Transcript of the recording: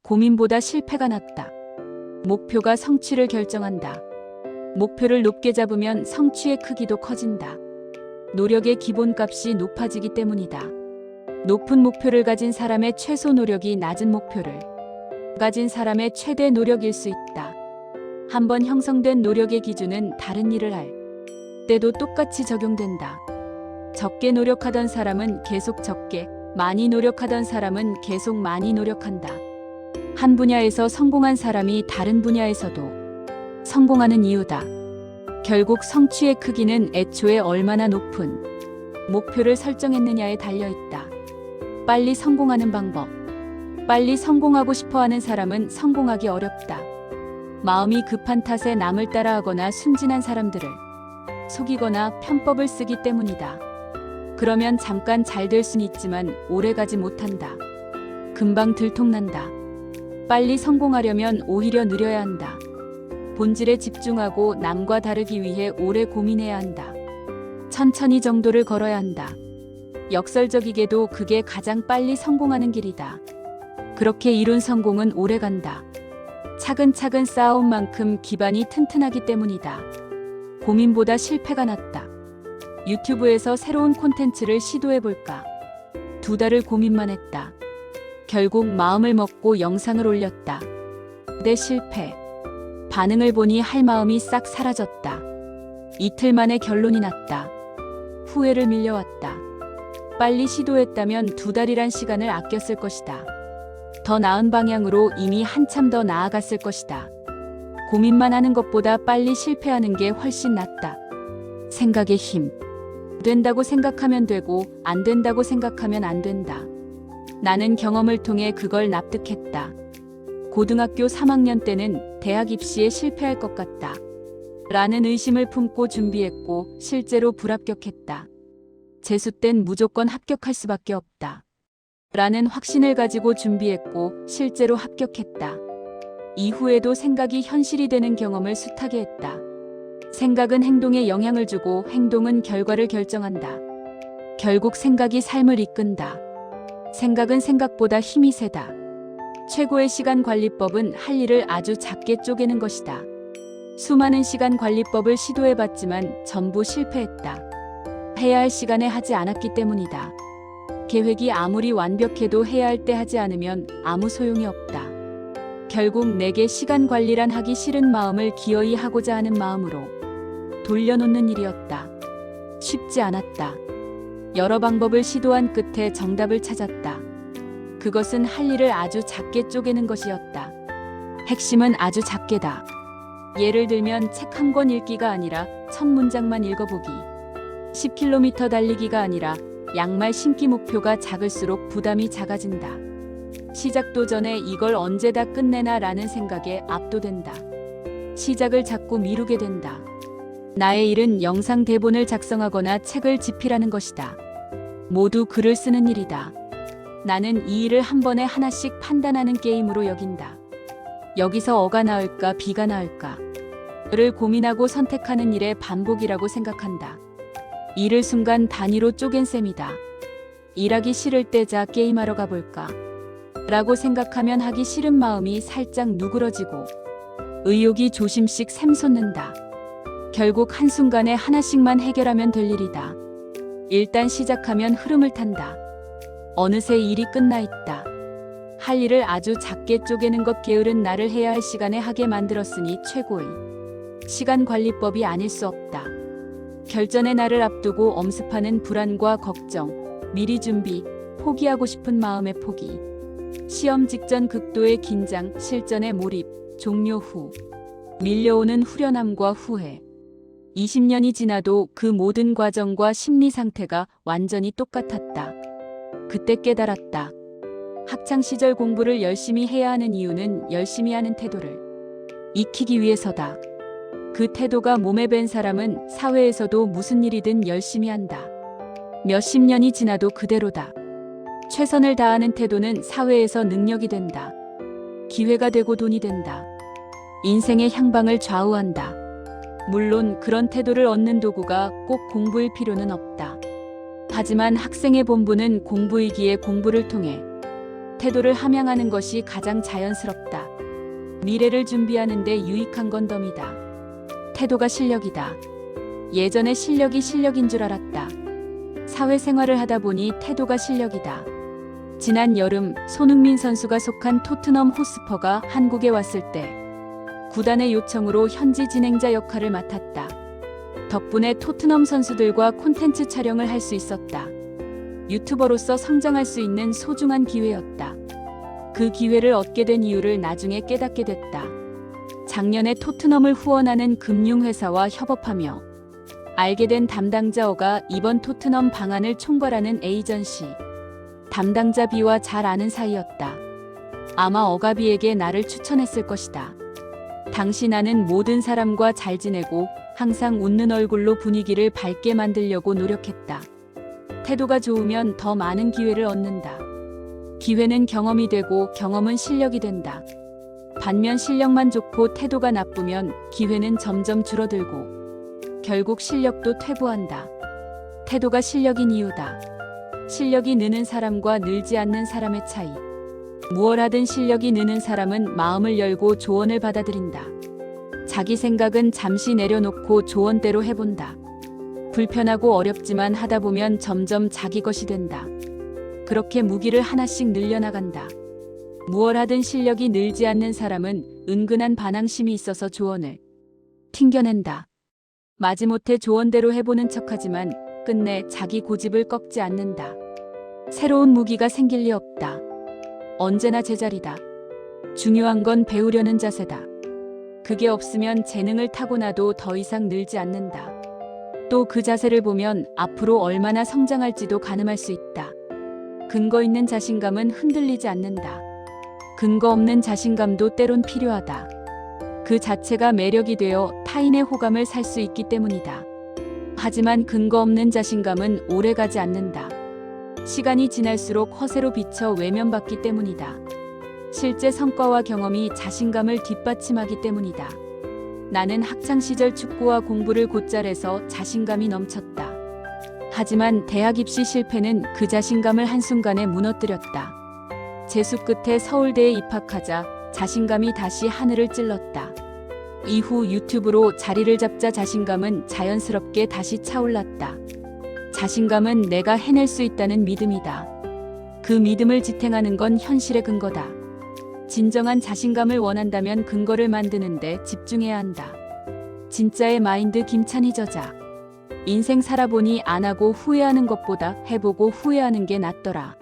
고민보다 실패가 낫다. 목표가 성취를 결정한다. 목표를 높게 잡으면 성취의 크기도 커진다. 노력의 기본값이 높아지기 때문이다. 높은 목표를 가진 사람의 최소 노력이 낮은 목표를 가진 사람의 최대 노력일 수 있다. 한번 형성된 노력의 기준은 다른 일을 할 때도 똑같이 적용된다. 적게 노력하던 사람은 계속 적게, 많이 노력하던 사람은 계속 많이 노력한다. 한 분야에서 성공한 사람이 다른 분야에서도 성공하는 이유다. 결국 성취의 크기는 애초에 얼마나 높은 목표를 설정했느냐에 달려 있다. 빨리 성공하는 방법. 빨리 성공하고 싶어 하는 사람은 성공하기 어렵다. 마음이 급한 탓에 남을 따라하거나 순진한 사람들을 속이거나 편법을 쓰기 때문이다. 그러면 잠깐 잘 될 순 있지만 오래 가지 못한다. 금방 들통난다. 빨리 성공하려면 오히려 느려야 한다. 본질에 집중하고 남과 다르기 위해 오래 고민해야 한다. 천천히 정도를 걸어야 한다. 역설적이게도 그게 가장 빨리 성공하는 길이다. 그렇게 이룬 성공은 오래 간다. 차근차근 쌓아온 만큼 기반이 튼튼하기 때문이다. 고민보다 실패가 낫다. 유튜브에서 새로운 콘텐츠를 시도해볼까? 2달을 고민만 했다. 결국 마음을 먹고 영상을 올렸다. 내 실패. 반응을 보니 할 마음이 싹 사라졌다. 이틀 만에 결론이 났다. 후회를 밀려왔다. 빨리 시도했다면 2달이란 시간을 아꼈을 것이다. 더 나은 방향으로 이미 한참 더 나아갔을 것이다. 고민만 하는 것보다 빨리 실패하는 게 훨씬 낫다. 생각의 힘. 된다고 생각하면 되고 안 된다고 생각하면 안 된다. 나는 경험을 통해 그걸 납득했다. 고등학교 3학년 때는 대학 입시에 실패할 것 같다. 라는 의심을 품고 준비했고 실제로 불합격했다. 재수 땐 무조건 합격할 수밖에 없다. 라는 확신을 가지고 준비했고 실제로 합격했다. 이후에도 생각이 현실이 되는 경험을 숱하게 했다. 생각은 행동에 영향을 주고 행동은 결과를 결정한다. 결국 생각이 삶을 이끈다. 생각은 생각보다 힘이 세다. 최고의 시간 관리법은 할 일을 아주 작게 쪼개는 것이다. 수많은 시간 관리법을 시도해봤지만 전부 실패했다. 해야 할 시간에 하지 않았기 때문이다. 계획이 아무리 완벽해도 해야 할 때 하지 않으면 아무 소용이 없다. 결국 내게 시간 관리란 하기 싫은 마음을 기어이 하고자 하는 마음으로 돌려놓는 일이었다. 쉽지 않았다. 여러 방법을 시도한 끝에 정답을 찾았다. 그것은 할 일을 아주 작게 쪼개는 것이었다. 핵심은 아주 작게다. 예를 들면 책 한 권 읽기가 아니라 첫 문장만 읽어보기. 10km 달리기가 아니라 양말 신기. 목표가 작을수록 부담이 작아진다. 시작도 전에 이걸 언제 다 끝내나 라는 생각에 압도된다. 시작을 자꾸 미루게 된다. 나의 일은 영상 대본을 작성하거나 책을 집필하는 것이다. 모두 글을 쓰는 일이다. 나는 이 일을 한 번에 하나씩 판단하는 게임으로 여긴다. 여기서 어가 나을까 비가 나을까 를 고민하고 선택하는 일의 반복이라고 생각한다. 일을 순간 단위로 쪼갠 셈이다. 일하기 싫을 때 자 게임하러 가볼까? 라고 생각하면 하기 싫은 마음이 살짝 누그러지고 의욕이 조금씩 샘솟는다. 결국 한순간에 하나씩만 해결하면 될 일이다. 일단 시작하면 흐름을 탄다. 어느새 일이 끝나 있다. 할 일을 아주 작게 쪼개는 것 게으른 나를 해야 할 시간에 하게 만들었으니 최고의 시간 관리법이 아닐 수 없다. 결전의 날을 앞두고 엄습하는 불안과 걱정, 미리 준비, 포기하고 싶은 마음의 포기, 시험 직전 극도의 긴장, 실전의 몰입, 종료 후 밀려오는 후련함과 후회. 20년이 지나도 그 모든 과정과 심리 상태가 완전히 똑같았다. 그때 깨달았다. 학창시절 공부를 열심히 해야 하는 이유는 열심히 하는 태도를 익히기 위해서다. 그 태도가 몸에 밴 사람은 사회에서도 무슨 일이든 열심히 한다. 몇십 년이 지나도 그대로다. 최선을 다하는 태도는 사회에서 능력이 된다. 기회가 되고 돈이 된다. 인생의 향방을 좌우한다. 물론 그런 태도를 얻는 도구가 꼭 공부일 필요는 없다. 하지만 학생의 본분은 공부이기에 공부를 통해 태도를 함양하는 것이 가장 자연스럽다. 미래를 준비하는데 유익한 건 덤이다. 태도가 실력이다. 예전에 실력이 실력인 줄 알았다. 사회생활을 하다 보니 태도가 실력이다. 지난 여름 손흥민 선수가 속한 토트넘 호스퍼가 한국에 왔을 때 구단의 요청으로 현지 진행자 역할을 맡았다. 덕분에 토트넘 선수들과 콘텐츠 촬영을 할 수 있었다. 유튜버로서 성장할 수 있는 소중한 기회였다. 그 기회를 얻게 된 이유를 나중에 깨닫게 됐다. 작년에 토트넘을 후원하는 금융회사와 협업하며 알게 된 담당자어가 이번 토트넘 방안을 총괄하는 에이전시 담당자 B와 잘 아는 사이였다. 아마 어가 B에게 나를 추천했을 것이다. 당시 나는 모든 사람과 잘 지내고 항상 웃는 얼굴로 분위기를 밝게 만들려고 노력했다. 태도가 좋으면 더 많은 기회를 얻는다. 기회는 경험이 되고 경험은 실력이 된다. 반면 실력만 좋고 태도가 나쁘면 기회는 점점 줄어들고 결국 실력도 퇴보한다. 태도가 실력인 이유다. 실력이 느는 사람과 늘지 않는 사람의 차이. 무얼 하든 실력이 느는 사람은 마음을 열고 조언을 받아들인다. 자기 생각은 잠시 내려놓고 조언대로 해본다. 불편하고 어렵지만 하다 보면 점점 자기 것이 된다. 그렇게 무기를 하나씩 늘려나간다. 무얼 하든 실력이 늘지 않는 사람은 은근한 반항심이 있어서 조언을 튕겨낸다. 마지못해 조언대로 해보는 척하지만 끝내 자기 고집을 꺾지 않는다. 새로운 무기가 생길 리 없다. 언제나 제자리다. 중요한 건 배우려는 자세다. 그게 없으면 재능을 타고나도 더 이상 늘지 않는다. 또 그 자세를 보면 앞으로 얼마나 성장할지도 가늠할 수 있다. 근거 있는 자신감은 흔들리지 않는다. 근거 없는 자신감도 때론 필요하다. 그 자체가 매력이 되어 타인의 호감을 살 수 있기 때문이다. 하지만 근거 없는 자신감은 오래가지 않는다. 시간이 지날수록 허세로 비쳐 외면받기 때문이다. 실제 성과와 경험이 자신감을 뒷받침하기 때문이다. 나는 학창시절 축구와 공부를 곧잘해서 자신감이 넘쳤다. 하지만 대학 입시 실패는 그 자신감을 한순간에 무너뜨렸다. 재수 끝에 서울대에 입학하자 자신감이 다시 하늘을 찔렀다. 이후 유튜브로 자리를 잡자 자신감은 자연스럽게 다시 차올랐다. 자신감은 내가 해낼 수 있다는 믿음이다. 그 믿음을 지탱하는 건 현실의 근거다. 진정한 자신감을 원한다면 근거를 만드는데 집중해야 한다. 진짜의 마인드 김찬희 저자. 인생 살아보니 안 하고 후회하는 것보다 해보고 후회하는 게 낫더라.